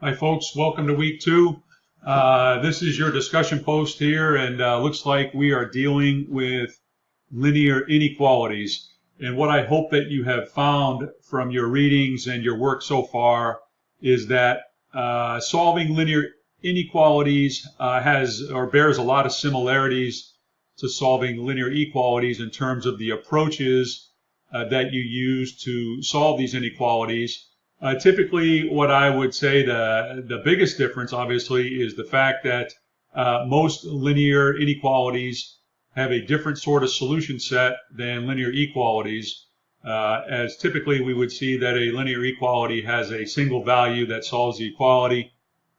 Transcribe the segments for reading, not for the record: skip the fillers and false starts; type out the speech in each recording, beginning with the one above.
Hi, folks. Welcome to week 2. This is your discussion post here, and looks like we are dealing with linear inequalities. And what I hope that you have found from your readings and your work so far is that solving linear inequalities bears a lot of similarities to solving linear equalities in terms of the approaches that you use to solve these inequalities. Typically, what I would say the biggest difference, obviously, is the fact that most linear inequalities have a different sort of solution set than linear equalities, as typically we would see that a linear equality has a single value that solves the equality.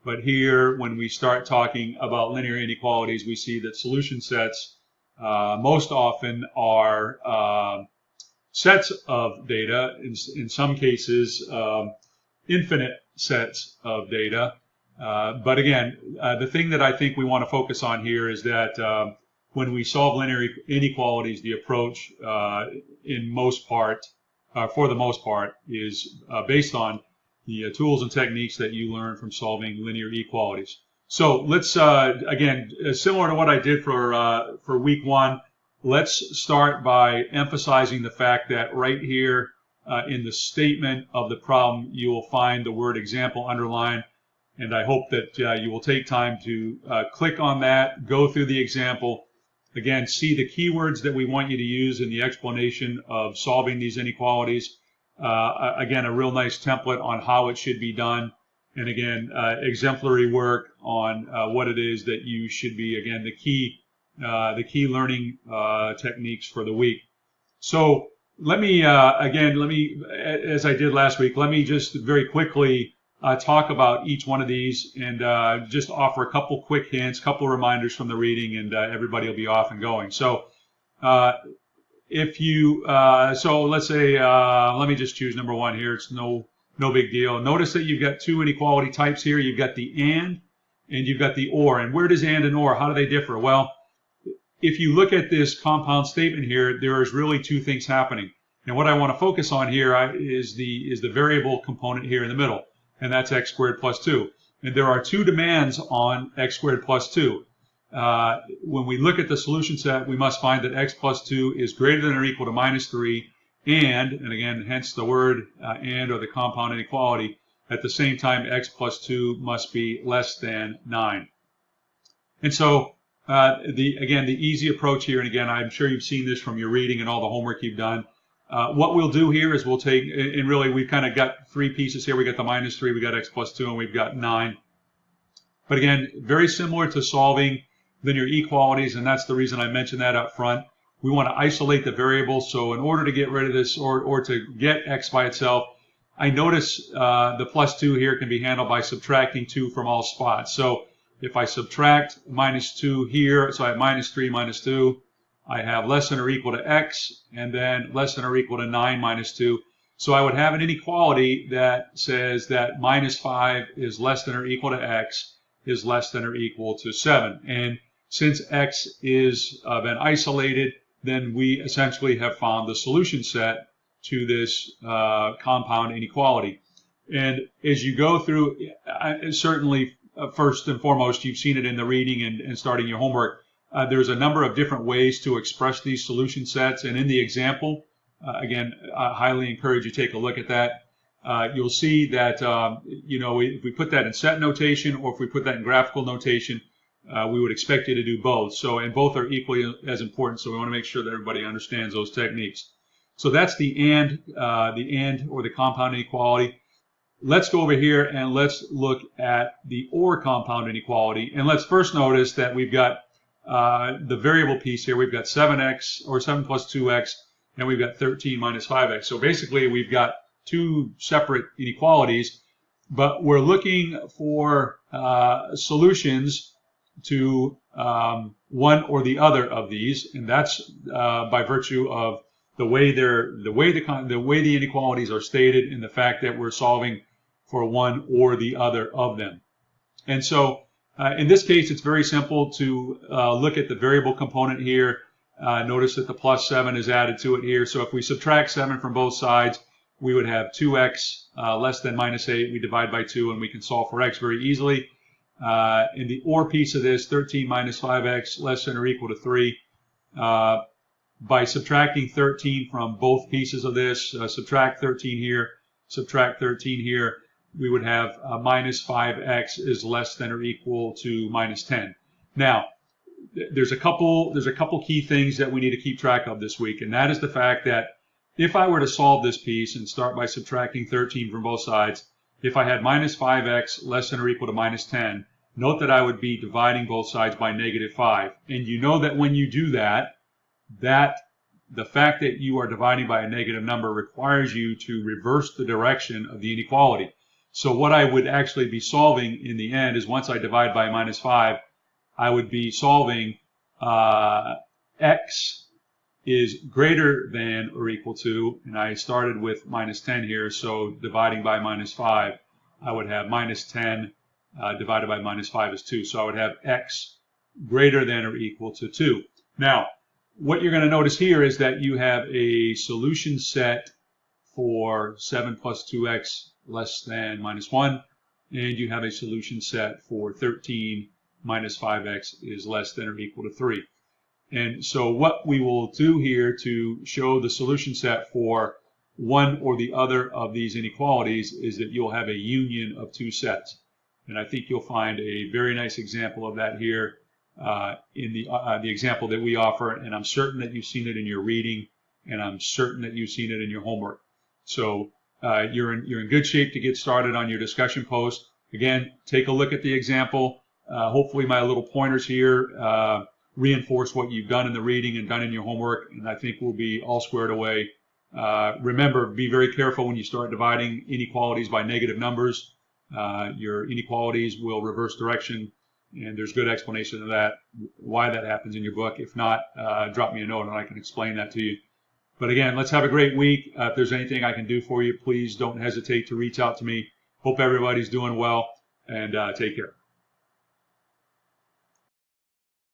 But here, when we start talking about linear inequalities, we see that solution sets most often are sets of data, in some cases infinite sets of data. But again, the thing that I think we want to focus on here is that when we solve linear inequalities, the approach for the most part, is based on the tools and techniques that you learn from solving linear equalities. So let's, again, similar to what I did for week 1, let's start by emphasizing the fact that right here in the statement of the problem, you will find the word example underlined. And I hope that you will take time to click on that, go through the example, again, see the keywords that we want you to use in the explanation of solving these inequalities. Again, a real nice template on how it should be done. And again, exemplary work on what it is that you should be, again, the key learning techniques for the week. So let me, as I did last week, let me just very quickly talk about each one of these and just offer a couple quick hints, couple reminders from the reading, and everybody will be off and going. So so let's say, let me just choose number 1 here. It's no big deal. Notice that you've got 2 inequality types here. You've got the and you've got the or. And where does and or, how do they differ? Well, if you look at this compound statement here, there is really 2 things happening. And what I want to focus on here is the variable component here in the middle, and that's x squared plus 2. And there are 2 demands on x squared plus 2. When we look at the solution set, we must find that x plus 2 is greater than or equal to minus 3, and again, hence the word and or the compound inequality, at the same time, x plus 2 must be less than 9. And so, the easy approach here, and again, I'm sure you've seen this from your reading and all the homework you've done. What we'll do here is we'll take, and really we've kind of got 3 pieces here. We got the minus 3, we got x plus 2, and we've got 9. But again, very similar to solving linear equalities, and that's the reason I mentioned that up front. We want to isolate the variable. So in order to get rid of this, or to get x by itself, I notice the plus 2 here can be handled by subtracting 2 from all spots. So if I subtract minus 2 here, so I have minus 3 minus 2, I have less than or equal to x, and then less than or equal to 9 minus 2. So I would have an inequality that says that minus 5 is less than or equal to x is less than or equal to 7. And since x is been isolated, then we essentially have found the solution set to this compound inequality. And as you go through, certainly, first and foremost, you've seen it in the reading and starting your homework. There's a number of different ways to express these solution sets. And in the example, again, I highly encourage you to take a look at that. You'll see that, if we put that in set notation or if we put that in graphical notation, we would expect you to do both. So, and both are equally as important. So we want to make sure that everybody understands those techniques. So that's the and or the compound inequality. Let's go over here and let's look at the or compound inequality. And let's first notice that we've got the variable piece here. We've got 7x, or 7 plus 2x, and we've got 13 minus 5x. So basically, we've got 2 separate inequalities, but we're looking for solutions to one or the other of these, and that's by virtue of the way the inequalities are stated, and the fact that we're solving for one or the other of them. And so in this case, it's very simple to look at the variable component here. Notice that the plus 7 is added to it here. So if we subtract 7 from both sides, we would have 2x less than minus 8. We divide by 2, and we can solve for x very easily. In the OR piece of this, 13 minus 5x less than or equal to 3. By subtracting 13 from both pieces of this, subtract 13 here, subtract 13 here, we would have minus 5x is less than or equal to minus 10. Now, there's a couple key things that we need to keep track of this week, and that is the fact that if I were to solve this piece and start by subtracting 13 from both sides, if I had minus 5x less than or equal to minus 10, note that I would be dividing both sides by negative 5. And you know that when you do that, the fact that you are dividing by a negative number requires you to reverse the direction of the inequality. So what I would actually be solving in the end is once I divide by minus 5, I would be solving x is greater than or equal to, and I started with minus 10 here, so dividing by minus 5, I would have minus 10 divided by minus 5 is 2. So I would have x greater than or equal to 2. Now, what you're going to notice here is that you have a solution set for 7 plus 2x less than minus 1, and you have a solution set for 13 minus 5x is less than or equal to 3. And so what we will do here to show the solution set for one or the other of these inequalities is that you'll have a union of two sets. And I think you'll find a very nice example of that here in the example that we offer. And I'm certain that you've seen it in your reading, and I'm certain that you've seen it in your homework. So you're in good shape to get started on your discussion post. Again, take a look at the example. Hopefully my little pointers here reinforce what you've done in the reading and done in your homework, and I think we'll be all squared away. Remember, be very careful when you start dividing inequalities by negative numbers. Your inequalities will reverse direction, and there's good explanation of that, why that happens in your book. If not, drop me a note and I can explain that to you. But again, let's have a great week. If there's anything I can do for you, please don't hesitate to reach out to me. Hope everybody's doing well, and take care.